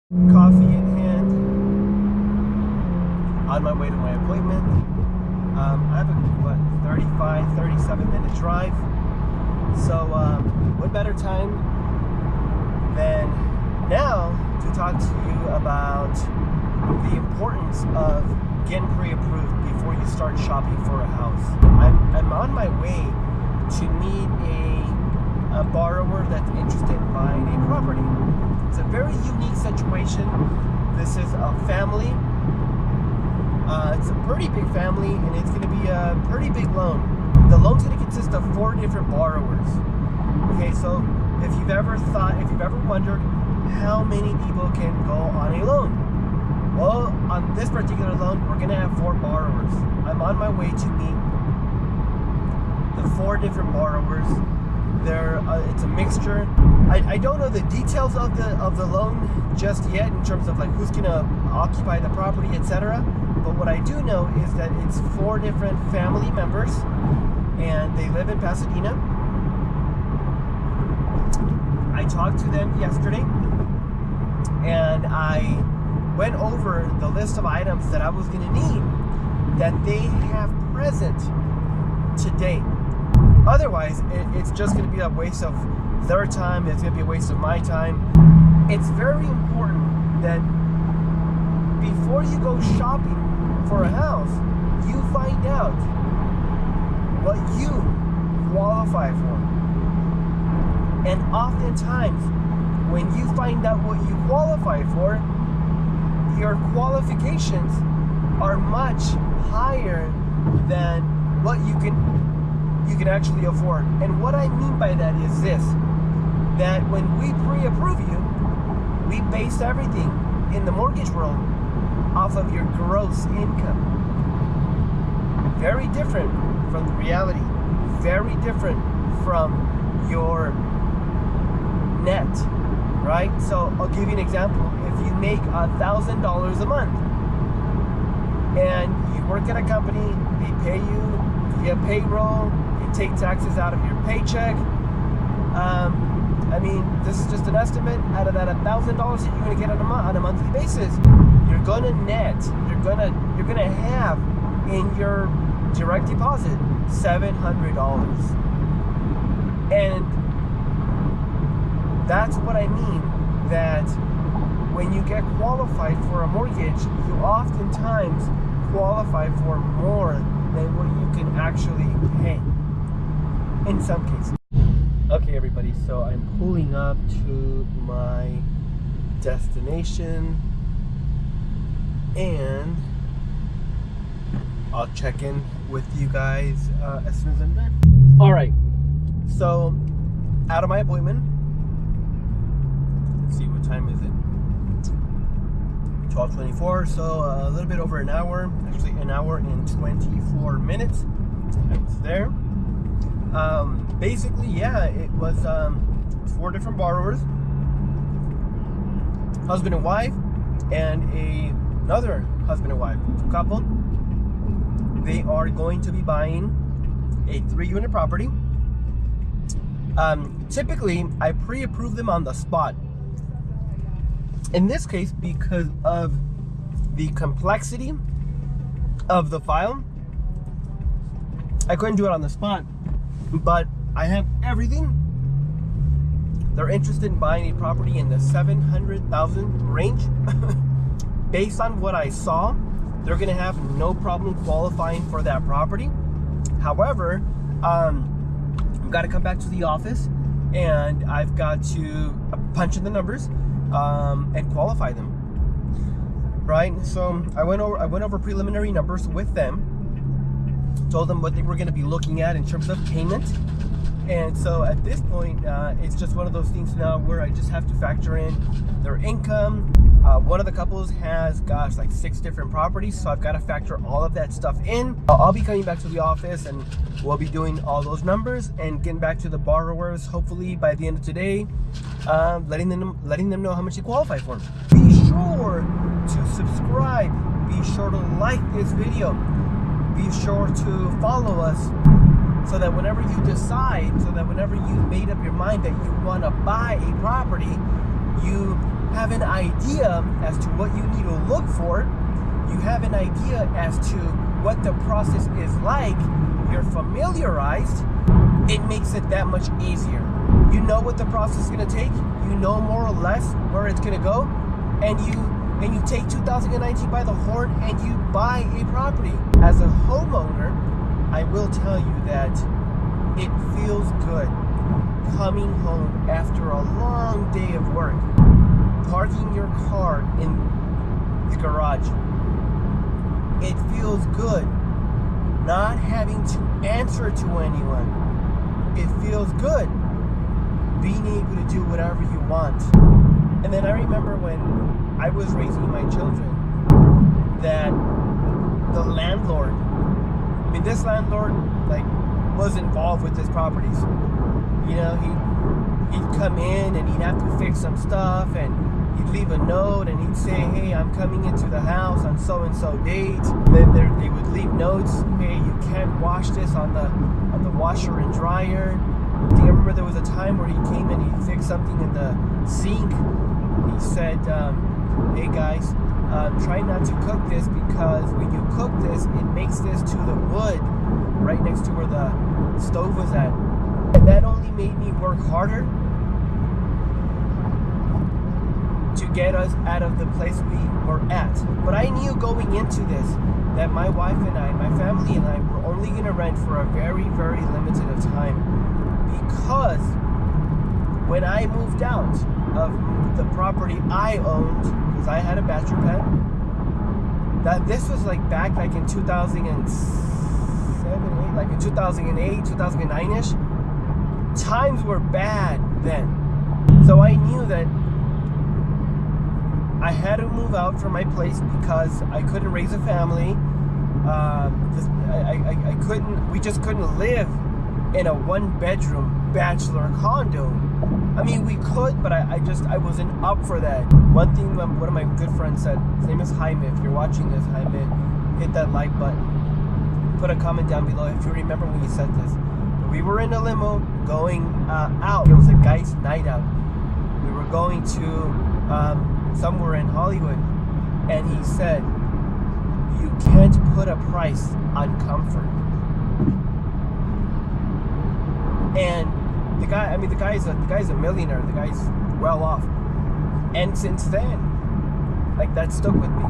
Coffee in hand, on my way to my appointment. I have a 37 minute drive. So what better time than now to talk to you about the importance of getting pre-approved before you start shopping for a house. I'm on my way to meet a borrower that's interested in buying a property. It's a very unique situation. This is a family. It's a pretty big family, and it's going to be a pretty big loan. The loan's going to consist of 4 different borrowers. Okay, so if you've ever wondered how many people can go on a loan, well, on this particular loan, we're going to have 4 borrowers. I'm on my way to meet the 4 different borrowers. It's a mixture. I don't know the details of the loan just yet in terms of like who's going to occupy the property, etc. But what I do know is that it's 4 different family members, and they live in Pasadena. I talked to them yesterday, and I went over the list of items that I was going to need that they have present today. Otherwise, it's just going to be a waste of their time. It's going to be a waste of my time. It's very important that before you go shopping for a house, you find out what you qualify for. And oftentimes, when you find out what you qualify for, your qualifications are much higher than what you can actually afford. And what I mean by that is this, that when we pre-approve you, we base everything in the mortgage world off of your gross income. Very different from the reality. Very different from your net, right? So I'll give you an example. If you make $1,000 a month and you work at a company, they pay you via payroll, you take taxes out of your paycheck. I mean, this is just an estimate. Out of that $1,000 that you're going to get on a monthly basis, you're going to net. You're going to have in your direct deposit $700, and that's what I mean. That when you get qualified for a mortgage, you oftentimes qualify for more than what you can actually pay in some cases. Okay, everybody, so I'm pulling up to my destination, and I'll check in with you guys as soon as I'm done. All right, so out of my appointment. Let's see, what time is it? 12:24, so a little bit over an hour, actually an hour and 24 minutes. I was there. Basically, yeah, it was 4 different borrowers, husband and wife, and another husband and wife couple. They are going to be buying a 3-unit property. Typically, I pre-approve them on the spot. In this case, because of the complexity of the file, I couldn't do it on the spot, but I have everything. They're interested in buying a property in the $700,000 range. Based on what I saw, they're gonna have no problem qualifying for that property. However, I've got to come back to the office, and I've got to punch in the numbers and qualify them, right? So I went over preliminary numbers with them, told them what they were going to be looking at in terms of payment, and so at this point, it's just one of those things now where I just have to factor in their income. One of the couples has, gosh, like 6 different properties, so I've got to factor all of that stuff in. I'll be coming back to the office, and we'll be doing all those numbers and getting back to the borrowers hopefully by the end of today, letting them know how much they qualify for. Be sure to subscribe. Be sure to like this video. Be sure to follow us, so that whenever you've made up your mind that you want to buy a property, you have an idea as to what you need to look for. You have an idea as to what the process is like. You're familiarized. It makes it that much easier. You know what the process is going to take. You know more or less where it's going to go, and you take 2019 by the horn and you buy a property. As a homeowner, I will tell you that it feels good coming home after a long day of work, parking your car in the garage. It feels good not having to answer to anyone. It feels good being able to do whatever you want. And then I remember when I was raising my children that the landlord, this landlord was involved with his properties. He'd come in and he'd have to fix some stuff, and he'd leave a note and he'd say, hey, I'm coming into the house on so-and-so date. Then they would leave notes, hey, you can't wash this on the washer and dryer. I remember there was a time where he came and he fixed something in the sink. He said, hey guys, try not to cook this, because when you cook this, it makes this to the wood right next to where the stove was at. And that only made me work harder to get us out of the place we were at. But I knew going into this that my wife and I, my family and I, were only going to rent for a very, very limited of time, because when I moved out of the property I owned, because I had a bachelor pad, that this was back in 2007, in 2008, 2009-ish. Times were bad then. So I knew that I had to move out from my place because I couldn't raise a family. We just couldn't live in a one-bedroom bachelor condo. We could, but I wasn't up for that. One thing one of my good friends said, his name is Jaime. If you're watching this, Jaime, hit that like button. Put a comment down below if you remember when you said this. We were in a limo going out. It was a guy's night out. We were going to somewhere in Hollywood, and he said, you can't put a price on comfort. And the guy's a millionaire. The guy's well off. And since then, that stuck with me.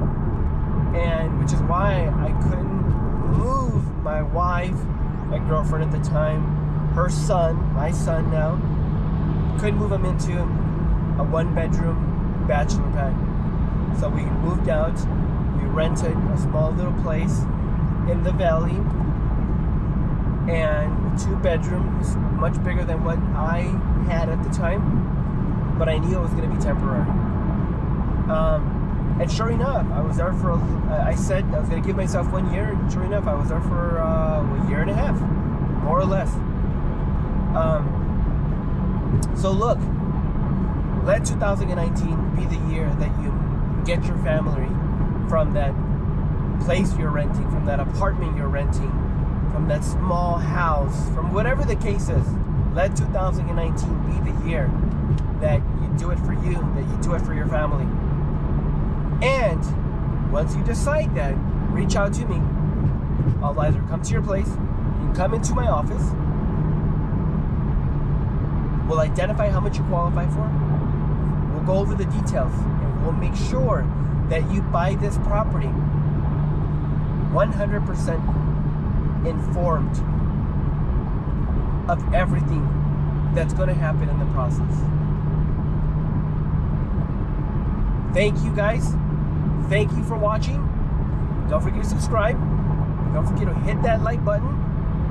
And which is why I couldn't move my wife, my girlfriend at the time, her son, my son now, couldn't move him into a one-bedroom bachelor pad. So we moved out. We rented a small little place in the valley, and 2 bedrooms, much bigger than what I had at the time, but I knew it was going to be temporary. And sure enough, I was there for, I said I was going to give myself 1 year, and sure enough, I was there for a year and a half, more or less. So look, let 2019 be the year that you get your family from that place you're renting, from that apartment you're renting, from that small house, from whatever the case is. Let 2019 be the year that you do it for you, that you do it for your family. And once you decide that, reach out to me. I'll either come to your place, you can come into my office, we'll identify how much you qualify for, we'll go over the details, and we'll make sure that you buy this property 100% informed of everything that's going to happen in the process. Thank you guys. Thank you for watching. Don't forget to subscribe. Don't forget to hit that like button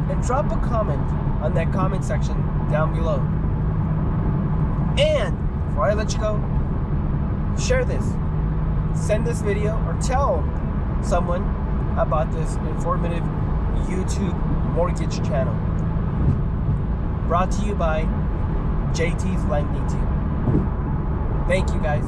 and drop a comment on that comment section down below. And before I let you go, share this. Send this video or tell someone about this informative YouTube mortgage channel. Brought to you by JT's Lending Team. Thank you guys.